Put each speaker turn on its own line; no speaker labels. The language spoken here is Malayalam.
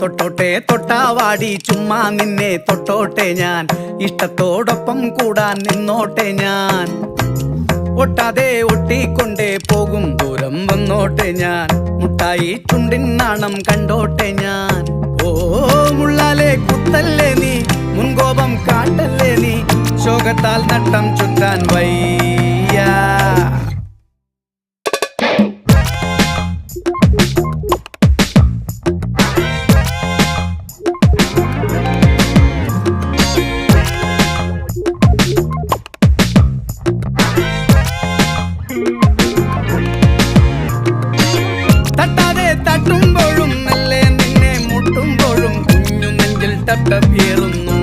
തൊട്ടോട്ടെ തൊട്ടാവാടി ചുമ്മാ നിന്നെ തൊട്ടോട്ടെ ഞാൻ ഇഷ്ടത്തോടൊപ്പം കൂടാൻ നിന്നോട്ടെ ഞാൻ ഒട്ടാതെ ഒട്ടിക്കൊണ്ടേ പോകും ദൂരം വന്നോട്ടെ ഞാൻ മുട്ടായി ചുണ്ടിൻ നാണം കണ്ടോട്ടെ ഞാൻ ഓ മുള്ളാലെ കുത്തല്ലേ നീ മുൻകോപം കാട്ടല്ലേ നീ ശോകത്താൽ നട്ടം ചുറ്റാൻ വയ്യ തട്ടാതെ തട്ടുമ്പോഴും മെല്ലെ നിന്നെ മുട്ടുമ്പോഴും കുഞ്ഞു നെഞ്ചിൽ ടപ്പേറുന്നു